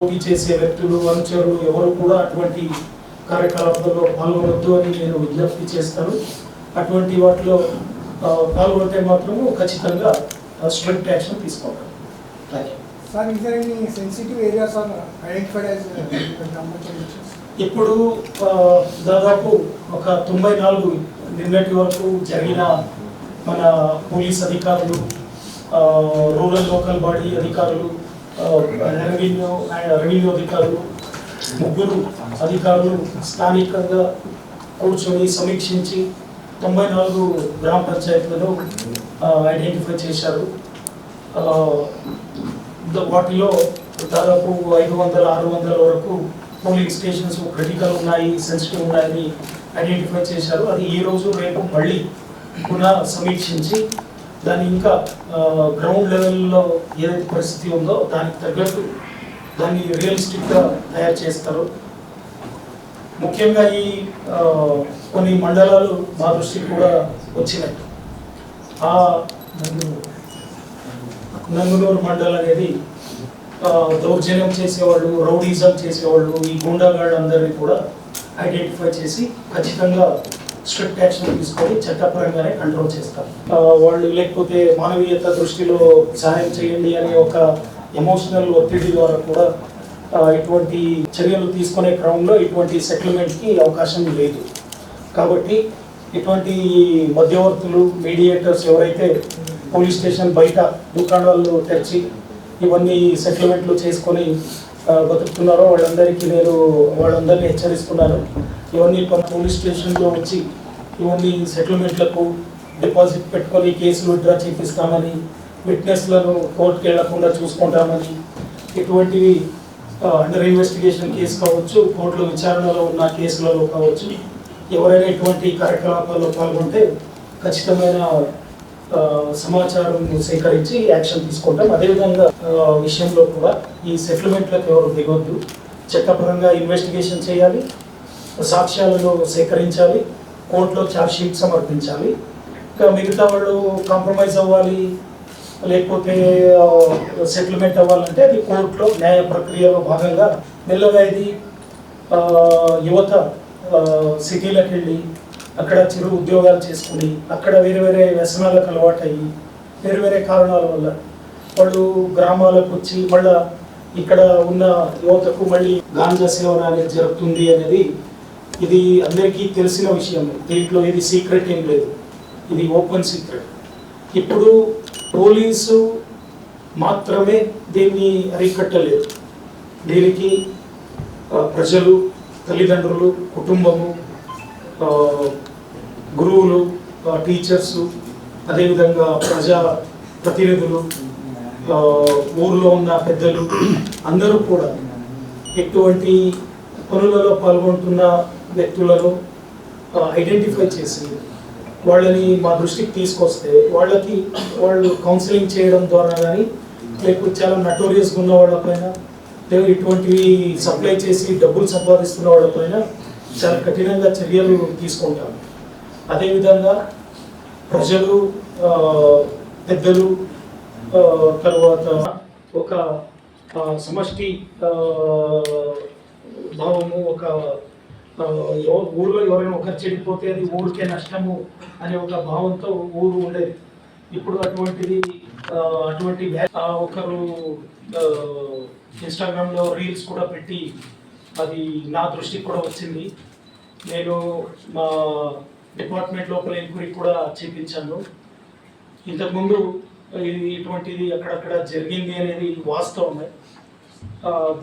చేసే వ్యక్తులు అనుచరులు ఎవరు కూడా అటువంటి కార్యకలాపాల్లో పాల్గొనొద్దు అని నేను విజ్ఞప్తి చేస్తాను. అటువంటి వాటిలో పాల్గొంటే మాత్రము ఖచ్చితంగా స్ట్రిక్ట్ యాక్షన్ తీసుకుంటాను. ఇప్పుడు దాదాపు ఒక 94 నిన్నటి వరకు జరిగిన మన పోలీస్ అధికారులు, రూరల్ లోకల్ బాడీ అధికారులు, రెవెన్యూ అధికారులు, ముగ్గురు అధికారులు స్థానికంగా కూర్చొని సమీక్షించి 94 గ్రామ పంచాయతీలను ఐడెంటిఫై చేశారు. వాటిలో దాదాపు 500-600 వరకు పోలింగ్ స్టేషన్స్ క్రిటికల్ ఉన్నాయి, సెన్సిటివ్ ఉన్నాయని ఐడెంటిఫై చేశారు. అది ఈరోజు రేపు మళ్ళీ పునః సమీక్షించి దాన్ని ఇంకా గ్రౌండ్ లెవెల్లో ఏదైతే పరిస్థితి ఉందో దానికి తగ్గట్టు దాన్ని రియలిస్టిక్గా తయారు చేస్తారు. ముఖ్యంగా ఈ కొన్ని మండలాలు మా దృష్టికి కూడా వచ్చినాయి. ఆ నంగునూరు మండలం అనేది దౌర్జన్యం చేసేవాళ్ళు, రౌడీజం చేసేవాళ్ళు, ఈ గూండాగాళ్ళు అందరినీ కూడా ఐడెంటిఫై చేసి ఖచ్చితంగా స్ట్రిక్ట్ యాక్షన్ తీసుకొని చట్టపరంగానే కంట్రోల్ చేస్తారు. వాళ్ళు లేకపోతే మానవీయత దృష్టిలో సహాయం చేయండి అనే ఒక ఎమోషనల్ ఒత్తిడి ద్వారా కూడా ఇటువంటి చర్యలు తీసుకునే క్రమంలో ఇటువంటి సెటిల్మెంట్కి అవకాశం లేదు. కాబట్టి ఇటువంటి మధ్యవర్తులు, మీడియేటర్స్ ఎవరైతే పోలీస్ స్టేషన్ బయట దుకాణాలు తెరిచి ఇవన్నీ సెటిల్మెంట్లు చేసుకొని బతుకుతున్నారో వాళ్ళందరినీ హెచ్చరిస్తున్నాను. ఇవన్నీ పోలీస్ స్టేషన్లో వచ్చి ఇవన్నీ సెటిల్మెంట్లకు డిపాజిట్ పెట్టుకొని కేసులు విత్డ్రా చేపిస్తామని, విట్నెస్లను కోర్టుకు వెళ్లకుండా చూసుకుంటామని, ఇటువంటివి అండర్ ఇన్వెస్టిగేషన్ కేసు కావచ్చు, కోర్టులో విచారణలో ఉన్న కేసులలో కావచ్చు, ఎవరైనా ఇటువంటి కార్యకలాపాల్లో పాల్గొంటే ఖచ్చితమైన సమాచారం సేకరించి యాక్షన్ తీసుకుంటాం. అదేవిధంగా విషయంలో కూడా ఈ సెటిల్మెంట్లకు ఎవరు దిగొద్దు, చట్టపరంగా ఇన్వెస్టిగేషన్ చేయాలి, సాక్ష్యాలను సేకరించాలి, కోర్టులో ఛార్జ్ షీట్ సమర్పించాలి. ఇంకా మిగతా వాళ్ళు కాంప్రమైజ్ అవ్వాలి లేకపోతే సెటిల్మెంట్ అవ్వాలంటే అది కోర్టులో న్యాయ ప్రక్రియలో భాగంగా మెల్లగా ఇది యువత సిటీలకు వెళ్ళి అక్కడ చిరు ఉద్యోగాలు చేసుకుని అక్కడ వేరే వేరే వ్యసనాలకు అలవాటు అయ్యి వేరే కారణాల వల్ల వాళ్ళు గ్రామాలకు వచ్చి మళ్ళీ ఇక్కడ ఉన్న యువతకు మళ్ళీ గాంజా సేవన అనేది జరుగుతుంది అనేది ఇది అందరికీ తెలిసిన విషయం. దీంట్లో ఇది సీక్రెట్ ఏం లేదు, ఇది ఓపెన్ సీక్రెట్. ఇప్పుడు పోలీసు మాత్రమే దీన్ని అరికట్టలేదు. దీనికి ప్రజలు, తల్లిదండ్రులు, కుటుంబము, గురువులు, టీచర్సు, అదేవిధంగా ప్రజా ప్రతినిధులు, ఊర్లో ఉన్న పెద్దలు అందరూ కూడా ఎటువంటి పనులలో పాల్గొంటున్న వ్యక్తులను ఐడెంటిఫై చేసి వాళ్ళని మా దృష్టికి తీసుకొస్తే వాళ్ళు కౌన్సిలింగ్ చేయడం ద్వారా కానీ లేకపోతే చాలా నటోరియస్గా ఉన్న వాళ్ళపైన లేదా ఇటువంటివి సప్లై చేసి డబ్బులు సంపాదిస్తున్న వాళ్ళపైన చాలా కఠినంగా చర్యలు తీసుకుంటాం. అదేవిధంగా ప్రజలు, పెద్దలు, తర్వాత ఒక సమష్టి భావము, ఒక ఊళ్ళో ఎవరైనా ఒకరు చెడిపోతే అది ఊరికే నష్టము అనే ఒక భావంతో ఊరు ఉండేది. ఇప్పుడు అటువంటి ఒకరు ఇన్స్టాగ్రామ్లో రీల్స్ కూడా పెట్టి అది నా దృష్టికి కూడా వచ్చింది. నేను మా డిపార్ట్మెంట్ లోపల ఎంక్వైరీ కూడా చేయించాను. ఇంతకుముందు ఇటువంటిది అక్కడక్కడ జరిగింది అనేది వాస్తవమే,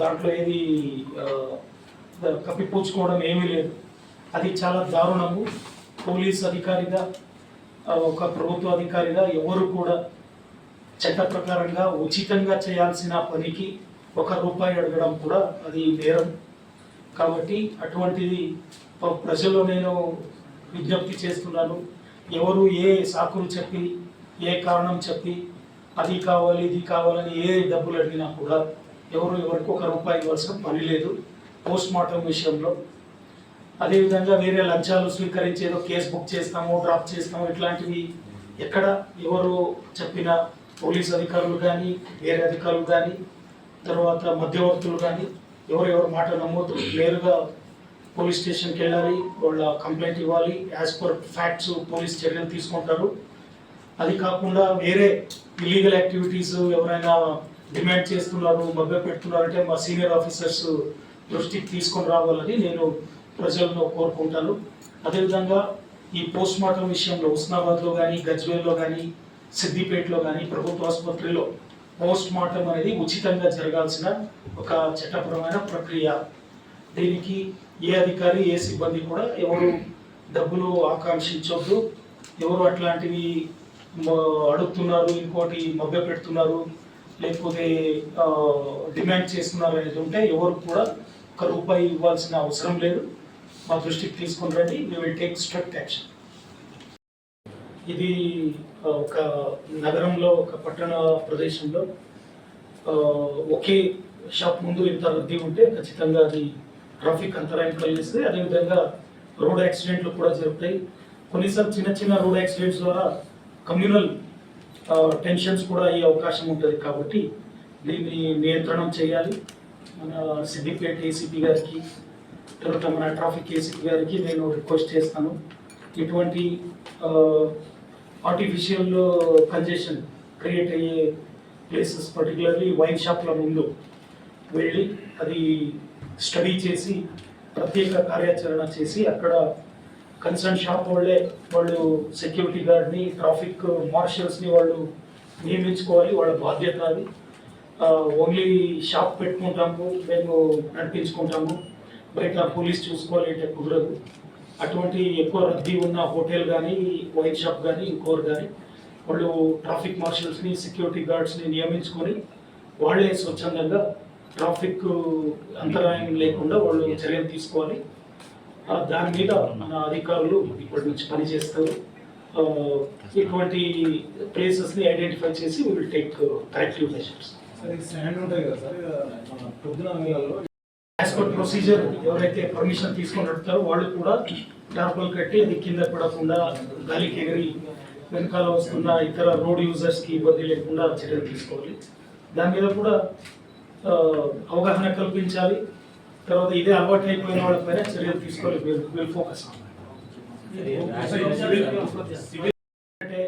దాంట్లో ఏది కప్పిపుచ్చుకోవడం ఏమీ లేదు. అది చాలా దారుణము. పోలీస్ అధికారిగా, ఒక ప్రభుత్వ అధికారిగా ఎవరు కూడా చట్ట ప్రకారంగా ఉచితంగా చేయాల్సిన పనికి ₹1 అడగడం కూడా అది నేరం. కాబట్టి అటువంటిది ప్రజల్లో నేను విజ్ఞప్తి చేస్తున్నాను. ఎవరు ఏ సాకులు చెప్పి, ఏ కారణం చెప్పి అది కావాలి ఇది కావాలని ఏ డబ్బులు అడిగినా కూడా ఎవరికి ₹1 ఇవ్వాల్సిన పని లేదు పోస్ట్ మార్టం విషయంలో. అదేవిధంగా వేరే లంచాలు స్వీకరించి ఏదో కేసు బుక్ చేస్తాము, డ్రాప్ చేస్తాము, ఇట్లాంటివి ఎక్కడ ఎవరు చెప్పినా పోలీస్ అధికారులు కానీ వేరే అధికారులు కానీ తర్వాత మధ్యవర్తులు కానీ ఎవరెవరు మాట నమ్మొద్దు, నేరుగా పోలీస్ స్టేషన్కి వెళ్ళాలి, వాళ్ళ కంప్లైంట్ ఇవ్వాలి, యాజ్ పర్ ఫ్యాక్ట్స్ పోలీస్ చర్యలు తీసుకుంటారు. అది కాకుండా వేరే ఇల్లీగల్ యాక్టివిటీస్ ఎవరైనా డిమాండ్ చేస్తున్నారు, మభ్య పెడుతున్నారంటే మా సీనియర్ ఆఫీసర్స్ దృష్టికి తీసుకొని రావాలని నేను ప్రజలను కోరుకుంటాను. అదేవిధంగా ఈ పోస్ట్ మార్టం విషయంలో హుస్నాబాద్లో కానీ, గజ్వేల్లో కానీ, సిద్దిపేటలో కానీ ప్రభుత్వ ఆసుపత్రిలో పోస్ట్ మార్టం అనేది ఉచితంగా జరగాల్సిన ఒక చట్టపరమైన ప్రక్రియ. దీనికి ఏ అధికారి ఏ సిబ్బంది కూడా ఎవరు డబ్బులు ఆకాంక్షించొద్దు. ఎవరు అట్లాంటివి అడుగుతున్నారు, ఇంకోటి మభ్య పెడుతున్నారు, లేకపోతే డిమాండ్ చేస్తున్నారు అనేది ఉంటే ఎవరు కూడా ₹1 ఇవ్వాల్సిన అవసరం లేదు. మా దృష్టికి తీసుకుని రండి, we will take strict action. ఇది ఒక నగరంలో, ఒక పట్టణ ప్రదేశంలో ఒకే షాప్ ముందు ఇంత రద్దీ ఉంటే ఖచ్చితంగా అది ట్రాఫిక్ అంతరాయం కలిగిస్తుంది. అదేవిధంగా రోడ్ యాక్సిడెంట్లు కూడా జరుగుతాయి. కొన్నిసార్లు చిన్న చిన్న రోడ్ యాక్సిడెంట్స్ ద్వారా కమ్యూనల్ టెన్షన్స్ కూడా అయ్యే అవకాశం ఉంటుంది. కాబట్టి దీన్ని నియంత్రణం చేయాలి. మన సిద్దిపేట ఏసీపీ గారికి, తర్వాత మన ట్రాఫిక్ ఏసీపీ గారికి నేను రిక్వెస్ట్ చేస్తాను, ఇటువంటి ఆర్టిఫిషియల్ కంజెషన్ క్రియేట్ అయ్యే ప్లేసెస్, పర్టికులర్లీ వైన్ షాప్ల ముందు వెళ్ళి అది స్టడీ చేసి ప్రత్యేక కార్యాచరణ చేసి అక్కడ కన్సర్న్ షాప్ వాళ్ళు సెక్యూరిటీ గార్డ్ని, ట్రాఫిక్ మార్షల్స్ని వాళ్ళు నియమించుకోవాలి. వాళ్ళ బాధ్యత అది. ఓన్లీ షాప్ పెట్టుకుంటాము, మేము నడిపించుకుంటాము, బయట పోలీస్ చూసుకోవాలి అంటే కుదరదు. అటువంటి ఎక్కువ రద్దీ ఉన్న హోటల్ కానీ, వైన్ షాప్ కానీ, ఇంకోరు కానీ వాళ్ళు ట్రాఫిక్ మార్షల్స్ని, సెక్యూరిటీ గార్డ్స్ని నియమించుకొని వాళ్ళే స్వచ్ఛందంగా ట్రాఫిక్ అంతరాయం లేకుండా వాళ్ళు చర్యలు తీసుకోవాలి. దాని మీద మన అధికారులు ఇప్పటి నుంచి పనిచేస్తారు. ఇటువంటి ప్లేసెస్ని ఐడెంటిఫై చేసి we will take corrective measures. As per procedure ఎవరైతే పర్మిషన్ తీసుకొని నడుపుతారో వాళ్ళు కూడా టార్పల్ కట్టి అది కింద పడకుండా, గాలికి ఎగిరి వెనకాల వస్తున్న ఇతర రోడ్ యూజర్స్కి ఇబ్బంది లేకుండా చర్యలు తీసుకోవాలి. దాని మీద కూడా అవగాహన కల్పించాలి. తర్వాత ఇదే అలవాటు అయిపోయిన వాళ్ళపైన చర్యలు తీసుకోవాలి. విల్ ఫోకస్ అంటే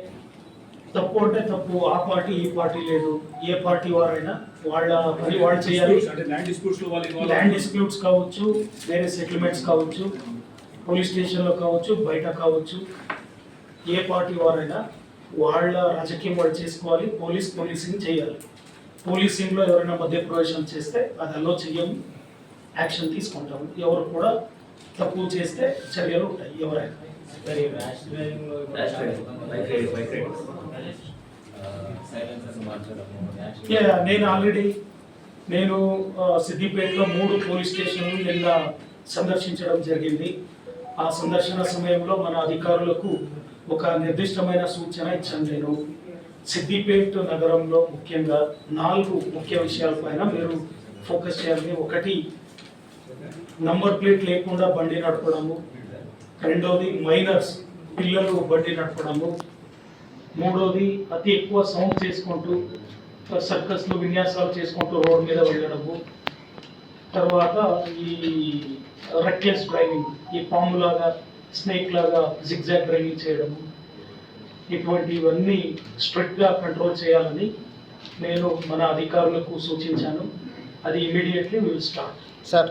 తప్పు అంటే తప్పు, ఆ పార్టీ ఈ పార్టీ లేదు, ఏ పార్టీ వారైనా వాళ్ళ పని వాళ్ళు చేయాలి. ల్యాండ్ డిస్ప్యూట్స్ కావచ్చు, వేరే సెటిల్మెంట్స్ కావచ్చు, పోలీస్ స్టేషన్లో కావచ్చు, బయట కావచ్చు, ఏ పార్టీ వారైనా వాళ్ళ రాజకీయం వాళ్ళు చేసుకోవాలి. పోలీసింగ్ చేయాలి. పోలీసింగ్లో ఎవరైనా మధ్యప్రవేశం చేస్తే అది అలో చెయ్యము, యాక్షన్ తీసుకుంటాము. ఎవరు కూడా తప్పు చేస్తే చర్యలు ఉంటాయి. ఎవరైనా నేను సిద్దిపేటలో 3 పోలీస్ స్టేషన్లు నిన్న సందర్శించడం జరిగింది. ఆ సందర్శన సమయంలో మన అధికారులకు ఒక నిర్దిష్టమైన సూచన ఇచ్చాను. నేను సిద్దిపేట నగరంలో ముఖ్యంగా 4 ముఖ్య విషయాలపైన మీరు ఫోకస్ చేయాలి. ఒకటి, నంబర్ ప్లేట్ లేకుండా బండి నడపడము. రెండోది, మైనర్స్ పిల్లలు బండి నడపడము. మూడోది, అతి ఎక్కువ సౌండ్ చేసుకుంటూ సర్కస్లు విన్యాసాలు చేసుకుంటూ రోడ్ మీద వెళ్ళడము. తర్వాత ఈ రెక్లెస్ డ్రైవింగ్, ఈ పాములాగా, స్నేక్ లాగా జిగ్జాగ్ డ్రైవింగ్ చేయడము. ఇటువంటివన్నీ స్ట్రిక్ట్గా కంట్రోల్ చేయాలని నేను మన అధికారులకు సూచించాను. అది ఇమీడియట్లీ విల్ స్టార్ట్. సార్,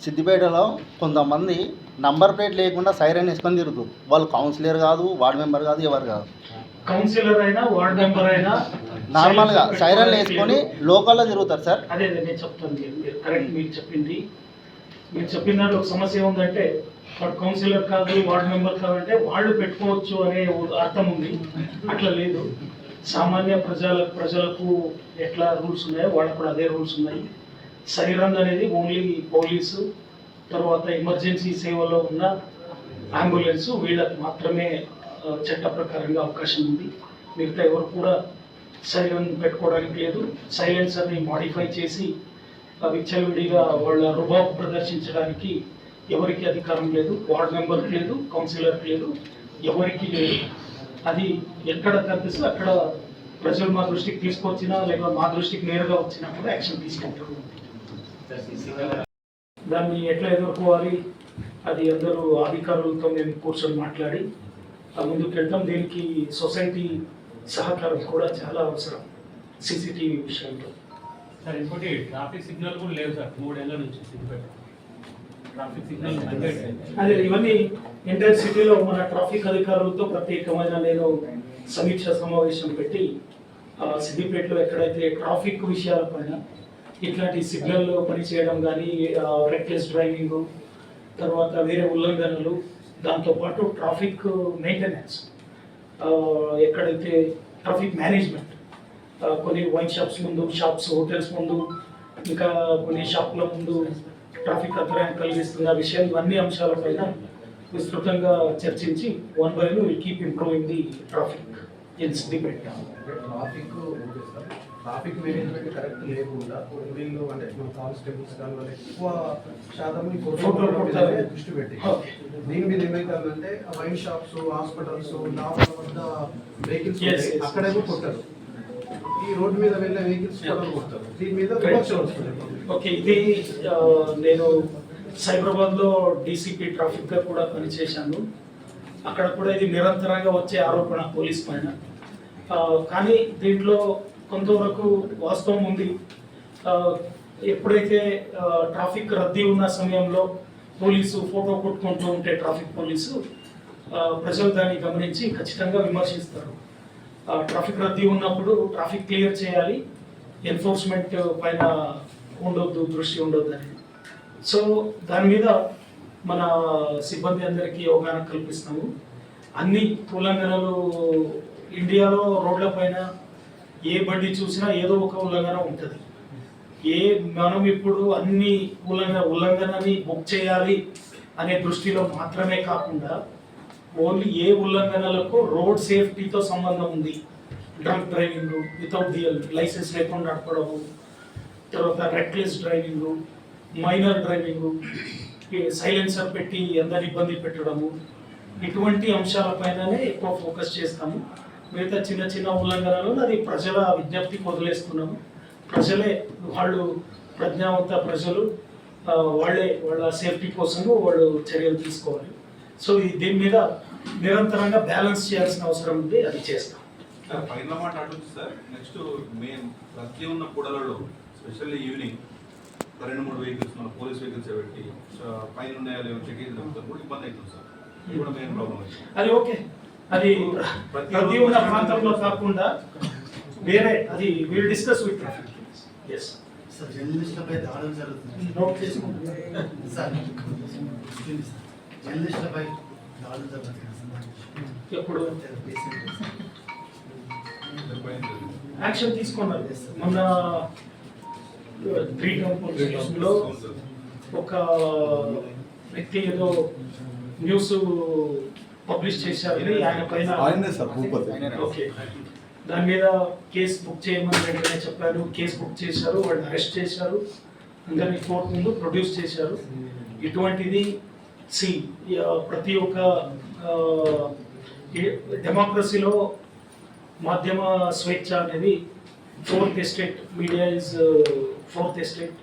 సిద్దిపేటలో కొంతమంది నంబర్ ప్లేట్ లేకుండా సైరన్ వేసుకొని తిరుగుతారు. వాళ్ళు కౌన్సిలర్ కాదు, వార్డ్ మెంబర్ కాదు, ఎవరు కాదు. కౌన్సిలర్ అయినా వార్డ్ మెంబర్ అయినా నార్మల్గా సైరన్ వేసుకొని లోకల్లో తిరుగుతారు సార్. అదే నేను చెప్తాను. కరెక్ట్, మీరు చెప్పిన దాంట్లో ఒక సమస్య ఉందంటే వాడు కౌన్సిలర్ కాదు, వార్డ్ మెంబర్ కాదంటే వాళ్ళు పెట్టుకోవచ్చు అనే అర్థం ఉంది. అట్లా లేదు. సామాన్య ప్రజలకు ఎట్లా రూల్స్ ఉన్నాయో వాళ్ళకు కూడా అదే రూల్స్ ఉన్నాయి. సైరన్ అనేది ఓన్లీ పోలీసు, తర్వాత ఎమర్జెన్సీ సేవలో ఉన్న అంబులెన్స్, వీళ్ళకి మాత్రమే చట్ట ప్రకారంగా అవకాశం ఉంది. మిగతా ఎవరు కూడా సైరన్ పెట్టుకోవడానికి లేదు. సైలెన్సర్ని మాడిఫై చేసి విచ్చలవిడిగా వాళ్ళ రుబాబు ప్రదర్శించడానికి ఎవరికి అధికారం లేదు. వార్డ్ మెంబర్కి లేదు, కౌన్సిలర్కి లేదు, ఎవరికి లేదు. అది ఎక్కడ కనిపిస్తే అక్కడ ప్రజలు మా దృష్టికి తీసుకొచ్చినా లేకపోతే మా దృష్టికి నేరుగా వచ్చినా కూడా యాక్షన్ తీసుకుంటారు. దాన్ని ఎట్లా ఎదుర్కోవాలి అది అందరూ అధికారులతో మేము కూర్చొని మాట్లాడి ముందుకు వెళ్తాం. దీనికి సొసైటీ సహకారం కూడా చాలా అవసరం సీసీటీవీ విషయంలో. సార్ ఇంకోటి ట్రాఫిక్ సిగ్నల్ కూడా లేవు సార్ 3 ఏళ్ల నుంచి సిద్దిపేట ట్రాఫిక్ సిగ్నల్ అదే ఇవన్నీ ఎంటైర్ సిటీలో మన ట్రాఫిక్ అధికారులతో ప్రత్యేకమైన నేను సమీక్ష సమావేశం పెట్టి సిద్దిపేటలో ఎక్కడైతే ట్రాఫిక్ విషయాలపైన ఇట్లాంటి సిగ్నల్ పనిచేయడం కానీ రెక్లెస్ డ్రైవింగ్ తర్వాత వేరే ఉల్లంఘనలు దాంతోపాటు ట్రాఫిక్ మెయింటెనెన్స్ ఎక్కడైతే ట్రాఫిక్ మేనేజ్మెంట్ కొన్ని వైన్ షాప్స్ ముందు హోటల్స్ ముందు ఇంకా కొన్ని షాపుల ముందు ట్రాఫిక్ అంతరాయం కలిగిస్తున్న విషయం ఇవన్నీ అంశాలపైన విస్తృతంగా చర్చించి 1 by 1 will keep improving the traffic in Siddipet. Traffic management correct లేకుండా వీళ్ళు అంటే కానిస్టేబుల్స్ కానీ వాళ్ళు ఎక్కువ శాతం ఈ ఫోటోల మీద దృష్టి పెట్టి దీని మీద ఏమైతుందంటే వైన్ షాప్స్ హాస్పిటల్స్ డాబాల వద్ద వెహికల్స్ అక్కడేమో కొట్టరు, ఈ రోడ్డు మీద వెళ్ళే వెహికల్స్ కొడతారు. దీని మీద విమర్శలు వస్తుంది. ఓకే, ఇది నేను సైబరాబాద్లో డీసీపీ ట్రాఫిక్గా కూడా పనిచేశాను. అక్కడ కూడా ఇది నిరంతరంగా వచ్చే ఆరోపణ పోలీస్ పైన. కానీ దీంట్లో కొంతవరకు వాస్తవం ఉంది. ఎప్పుడైతే ట్రాఫిక్ రద్దీ ఉన్న సమయంలో పోలీసు ఫోటో కొట్టుకుంటూ ఉంటే ట్రాఫిక్ పోలీసు ప్రజలు దాన్ని గమనించి ఖచ్చితంగా విమర్శిస్తారు. ట్రాఫిక్ రద్దీ ఉన్నప్పుడు ట్రాఫిక్ క్లియర్ చేయాలి, ఎన్ఫోర్స్మెంట్ పైన దృష్టి ఉండొద్దు అని. సో దాని మీద మన సిబ్బంది అందరికీ అవగాహన కల్పిస్తాము. అన్ని ఉల్లంఘనలు ఇండియాలో రోడ్ల పైన ఏ బండి చూసినా ఏదో ఒక ఉల్లంఘన ఉంటుంది. మనం ఇప్పుడు అన్ని ఉల్లంఘనని బుక్ చేయాలి అనే దృష్టిలో మాత్రమే కాకుండా ఓన్లీ ఏ ఉల్లంఘనలకు రోడ్ సేఫ్టీతో సంబంధం ఉంది, drunk driving, without the licence లేకుండా నడపడము, తర్వాత reckless driving, minor driving, silencer పెట్టి అందరి ఇబ్బంది పెట్టడము, ఇటువంటి అంశాలపైననే ఎక్కువ ఫోకస్ చేస్తాము. మిగతా చిన్న చిన్న ఉల్లంఘనలు అది ప్రజల విజ్ఞప్తికి వదిలేస్తున్నాము. ప్రజలే వాళ్ళు ప్రజ్ఞావంత ప్రజలు వాళ్ళ సేఫ్టీ కోసము వాళ్ళు చర్యలు తీసుకోవాలి. సో దీని మీద నిరంతరంగా బ్యాలెన్స్ చేయాల్సిన అవసరం ఉంది, అది చేస్తాం. ఫైనల్ మాట అడుగుతుంది సార్. నెక్స్ట్ మేము రద్దీ ఉన్న కూడలలో స్పెషల్లీ ఈవినింగ్ 2-3 వెహికల్స్ మన పోలీస్ వెహికల్స్ పెట్టి పైన ఉన్నాయో లేవో చెక్ చేసి కూడా ఇబ్బంది అవుతుంది సార్. ఇది కూడా మెయిన్ ప్రాబ్లం. అది ఓకే, అది రద్దీ ఉన్న ప్రాంతంలో కాకుండా వేరే అది will discuss with traffic. yes sir జర్నలిస్టులపై దాడులు జరుగుతుంది. నోట్ చేసుకుంటున్నాను సార్ జర్నలిస్టులపై దాడులు జరుగుతుంది. ఎప్పుడు యాక్షన్ తీసుకున్నారు. మొన్న 3 టౌన్ పోలీస్ స్టేషన్లో ఒక వ్యక్తి ఏదో న్యూస్ పబ్లిష్ చేశారు, ఆయన పైన ఓకే దాని మీద కేసు బుక్ చేయమని వెంటనే చెప్పారు. కేసు బుక్ చేశారు, వాళ్ళని అరెస్ట్ చేశారు, అందరినీ కోర్టు ముందు ప్రొడ్యూస్ చేశారు. ఇటువంటిది ప్రతి ఒక్క డెమోక్రసీలో మాధ్యమ స్వేచ్ఛ అనేది 4th estate, media is 4th estate.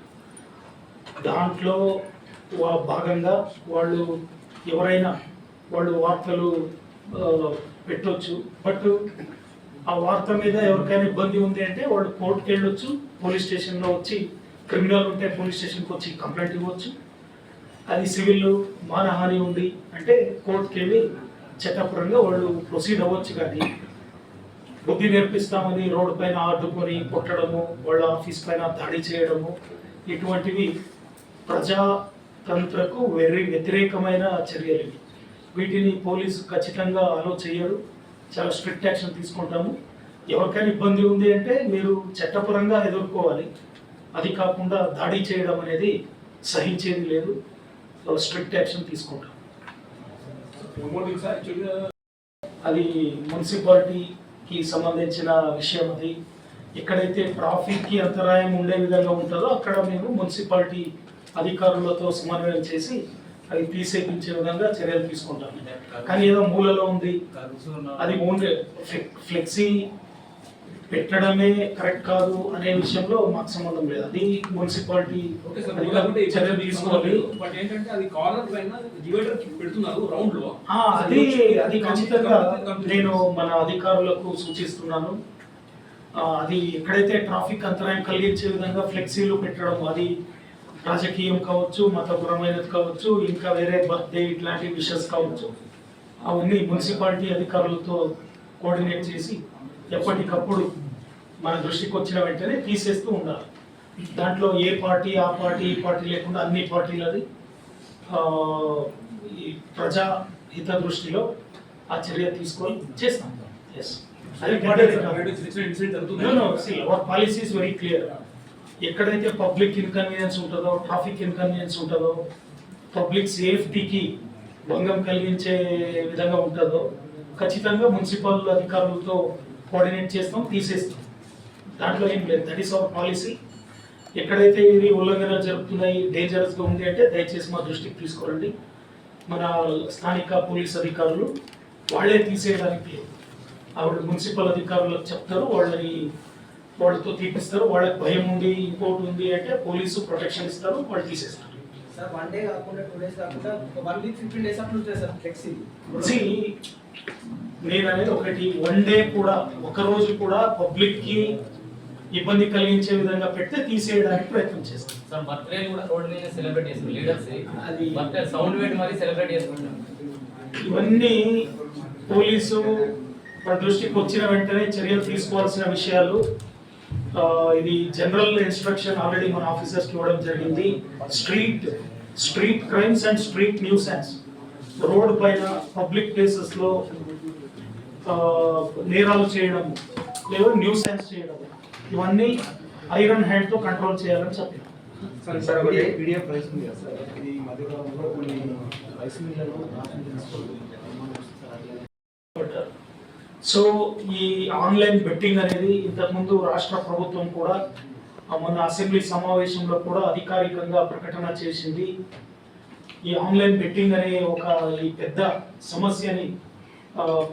దాంట్లో భాగంగా వాళ్ళు ఎవరైనా వాళ్ళు వార్తలు పెట్టవచ్చు. బట్ ఆ వార్త మీద ఎవరికైనా ఇబ్బంది ఉంది అంటే వాళ్ళు కోర్టుకి వెళ్ళొచ్చు, పోలీస్ స్టేషన్లో వచ్చి క్రిమినల్ ఉంటే పోలీస్ స్టేషన్కి వచ్చి కంప్లైంట్ ఇవ్వచ్చు. అది సివిల్ మానహాని ఉంది అంటే కోర్టుకి వెళ్ళి చట్టపరంగా వాళ్ళు ప్రొసీడ్ అవ్వచ్చు. కానీ బుద్ధి నేర్పిస్తామని రోడ్డు పైన అడ్డుకొని కొట్టడము, వాళ్ళ ఆఫీస్ పైన దాడి చేయడము, ఇటువంటివి ప్రజాతంత్రకు వ్యతిరేకమైన చర్యలు. వీటిని పోలీసు ఖచ్చితంగా అలో చేయడు. చాలా స్ట్రిక్ట్ యాక్షన్ తీసుకుంటాము. ఎవరికైనా ఇబ్బంది ఉంది అంటే మీరు చట్టపరంగా ఎదుర్కోవాలి. అది కాకుండా దాడి చేయడం అనేది సహించేది లేదు. స్ట్రిక్ట్ యాక్షన్ తీసుకుంటాం. అది మున్సిపాలిటీకి సంబంధించిన విషయం. అది ఎక్కడైతే ట్రాఫిక్కి అంతరాయం ఉండే విధంగా ఉంటుందో అక్కడ మేము మున్సిపాలిటీ అధికారులతో సమన్వయం చేసి అది తీసేపించే విధంగా చర్యలు తీసుకుంటాం. కానీ ఏదో మూలలో ఉంది, అది ఓన్లీ ఫ్లెక్సీ పెట్టడమే కరెక్ట్ కాదు అనే విషయంలో మాకు సంబంధం లేదు. అది మున్సిపాలిటీ ఓకే సార్, అధికారులు చర్యలు తీసుకోవాలి. బట్ ఏంటంటే అది కార్నర్ పైన డివైడర్ పెడుతున్నారు రౌండ్ లో. అది ఖచ్చితంగా నేను మన అధికారులకు సూచిస్తున్నాను. అది ఎక్కడైతే ట్రాఫిక్ అంతరాయం కలిగించే విధంగా ఫ్లెక్సీలు పెట్టడం, అది రాజకీయం కావచ్చు, మతపరమైనది కావచ్చు, ఇంకా వేరే బర్త్డే ఇట్లాంటి విషయస్ కావచ్చు, అవన్నీ మున్సిపాలిటీ అధికారులతో కోఆర్డినేట్ చేసి ఎప్పటికప్పుడు మన దృష్టికి వచ్చిన వెంటనే తీసేస్తూ ఉండాలి. దాంట్లో ఏ పార్టీ ఆ పార్టీ ఈ పార్టీ లేకుండా అన్ని పార్టీలది ఈ ప్రజా హిత దృష్టిలో ఆ చర్య తీసుకొని చేస్తాం. Yes, our policy is very clear. ఎక్కడైతే పబ్లిక్ ఇన్కన్వీనియన్స్ ఉంటుందో, ట్రాఫిక్ ఇన్కన్వీనియన్స్ ఉంటుందో, పబ్లిక్ సేఫ్టీకి భంగం కలిగించే విధంగా ఉంటుందో ఖచ్చితంగా మున్సిపల్ అధికారులతో కోఆర్డినేట్ చేస్తాం, తీసేస్తాం. దాంట్లో ఏం లేదు. That is our policy. ఎక్కడైతే ఇది ఉల్లంఘనలు జరుగుతున్నాయి, డేంజరస్గా ఉంది అంటే దయచేసి మా దృష్టికి తీసుకురండి. మన స్థానిక పోలీస్ అధికారులు వాళ్ళే తీసేయడానికి లేదు. ఆవిడ మున్సిపల్ అధికారులకు చెప్తారు, వాళ్ళతో తీపిస్తారు. వాళ్ళకి భయం ఉంది, ఇంకోటి ఉంది అంటే పోలీసు ప్రొటెక్షన్ ఇస్తారు, వాళ్ళు తీసేస్తారు. సార్ 1 డే కాకుండా 2 డేస్ కాకుండా 1 వీక్ 15 డేస్ అట్లా ఉంటుంది సార్ ఫ్లెక్సీ. నేను అనేది ఒకటి, 1 డే కూడా, ఒక రోజు కూడా పబ్లిక్ కి ఇబ్బంది కలిగించే విధంగా పెడితే తీసేయడానికి ప్రయత్నం చేస్తాం. సార్ బర్త్డే కూడా రోడ్ మీద సెలబ్రేట్ చేస్తాం, లీడర్స్ అది బర్త్డే సౌండ్ పెట్టి మరి సెలబ్రేట్ చేసుకుంటాం. ఇవన్నీ పోలీసు దృష్టికి వచ్చిన వెంటనే చర్యలు తీసుకోవాల్సిన విషయాలు. ఇది జనరల్ ఇన్స్ట్రక్షన్ ఆల్రెడీ మన ఆఫీసర్స్కి ఇవ్వడం జరిగింది. Street crimes and street nuisance, road పైన పబ్లిక్ ప్లేసెస్ లో నేరాలు చేయడం లేదా న్యూసెన్స్ చేయడం, ఇవన్నీ ఐరన్ హ్యాండ్ తో కంట్రోల్ చేయాలని చెప్పారు. పీడిఎఫ్ రైస్ ఉంది కదా సార్, ఇది మధ్యకాలంలో కొన్ని రైస్ మిల్లలో సో ఈ ఆన్లైన్ బెట్టింగ్ అనేది ఇంతకుముందు రాష్ట్ర ప్రభుత్వం కూడా మొన్న అసెంబ్లీ సమావేశంలో కూడా అధికారికంగా ప్రకటన చేసింది. ఈ ఆన్లైన్ బెట్టింగ్ అనే ఒక ఈ పెద్ద సమస్యని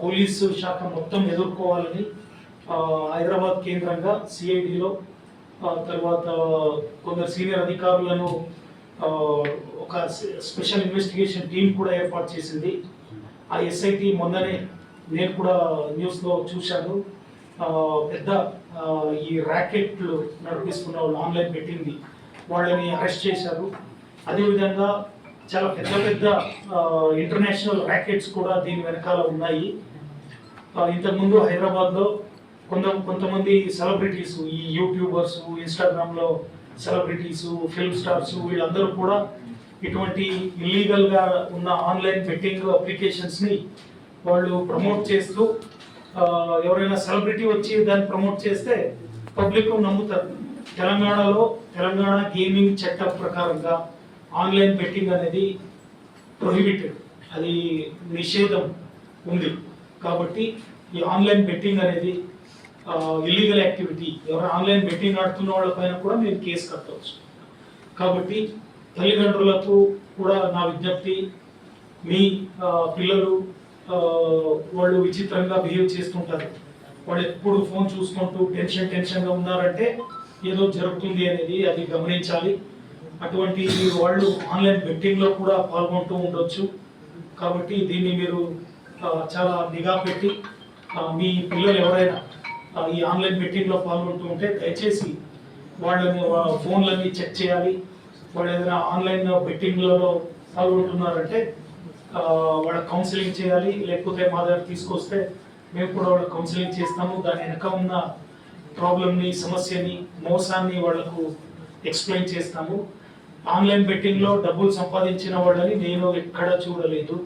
పోలీసు శాఖ మొత్తం ఎదుర్కోవాలని హైదరాబాద్ కేంద్రంగా సిఐడిలో తర్వాత కొందరు సీనియర్ అధికారులను ఒక స్పెషల్ ఇన్వెస్టిగేషన్ టీం కూడా ఏర్పాటు చేసింది. ఆ ఎస్ఐటి మొన్ననే నేను కూడా న్యూస్లో చూశాను, పెద్ద ఈ ర్యాకెట్లు నడిపిస్తున్న వాళ్ళు ఆన్లైన్ బెట్టింగ్ని వాళ్ళని అరెస్ట్ చేశారు. అదేవిధంగా చాలా పెద్ద పెద్ద ఇంటర్నేషనల్ ర్యాకెట్స్ కూడా దీని వెనకాల ఉన్నాయి. ఇంతకుముందు హైదరాబాద్లో కొంతమంది సెలబ్రిటీస్, ఈ యూట్యూబర్స్, ఇన్స్టాగ్రామ్లో సెలబ్రిటీస్, ఫిల్మ్ స్టార్స్, వీళ్ళందరూ కూడా ఇటువంటి ఇల్లీగల్గా ఉన్న ఆన్లైన్ బెట్టింగ్ అప్లికేషన్స్ని వాళ్ళు ప్రమోట్ చేస్తూ ఎవరైనా సెలబ్రిటీ వచ్చి దాన్ని ప్రమోట్ చేస్తే పబ్లిక్ నమ్ముతారు. తెలంగాణ గేమింగ్ చట్టం ప్రకారంగా ఆన్లైన్ బెట్టింగ్ అనేది ప్రొహిబిటెడ్, అది నిషేధం ఉంది. కాబట్టి ఈ ఆన్లైన్ బెట్టింగ్ అనేది ఇల్లీగల్ యాక్టివిటీ. ఎవరైనా ఆన్లైన్ బెట్టింగ్ ఆడుతున్న వాళ్ళపైన కూడా మీరు కేసు కట్టవచ్చు. కాబట్టి తల్లిదండ్రులకు కూడా నా విజ్ఞప్తి, మీ పిల్లలు వాళ్ళు విచిత్రంగా బిహేవ్ చేస్తుంటారు, వాళ్ళు ఎప్పుడు ఫోన్ చూసుకుంటూ టెన్షన్గా ఉన్నారంటే ఏదో జరుగుతుంది అనేది అది గమనించాలి. అటువంటి వాళ్ళు ఆన్లైన్ బెట్టింగ్లో కూడా పాల్గొంటూ ఉండొచ్చు. కాబట్టి దీన్ని మీరు చాలా నిఘా పెట్టి మీ పిల్లలు ఎవరైనా ఈ ఆన్లైన్ బెట్టింగ్లో పాల్గొంటూ ఉంటే దయచేసి వాళ్ళని ఫోన్లన్నీ చెక్ చేయాలి. వాళ్ళు ఏదైనా ఆన్లైన్ బెట్టింగ్లలో పాల్గొంటున్నారంటే వాళ్ళ కౌన్సిలింగ్ చేయాలి, లేకపోతే మా దగ్గర తీసుకొస్తే మేము కూడా వాళ్ళ కౌన్సిలింగ్ చేస్తాము. దాని వెనక ఉన్న ప్రాబ్లమ్ని, సమస్యని, మోసాన్ని వాళ్లకు ఎక్స్ప్లెయిన్ చేస్తాము. ఆన్లైన్ బెట్టింగ్లో డబ్బులు సంపాదించిన వాళ్ళని నేను ఎక్కడ చూడలేదు.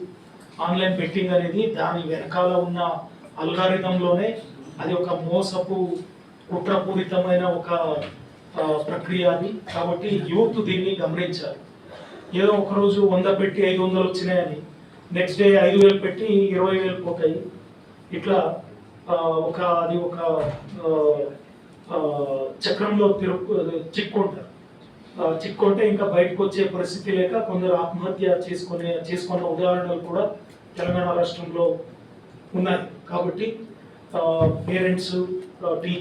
ఆన్లైన్ బెట్టింగ్ అనేది దాని వెనకాల ఉన్న అల్గారిథంలోనే అది ఒక మోసపు కుట్రపూరితమైన ఒక ప్రక్రియ అది. కాబట్టి యూత్ దీన్ని గమనించాలి. ఏదో ఒకరోజు 100 పెట్టి 500 వచ్చినాయని నెక్స్ట్ డే 5,000 పెట్టి 20,000 పోతాయి. ఇట్లా అది ఒక చక్రంలో చిక్కుంటే ఇంకా బయటకు వచ్చే పరిస్థితి లేక కొందరు ఆత్మహత్య చేసుకున్న ఉదాహరణలు కూడా తెలంగాణ రాష్ట్రంలో ఉన్నాయి. కాబట్టి పేరెంట్స్, టీచర్స్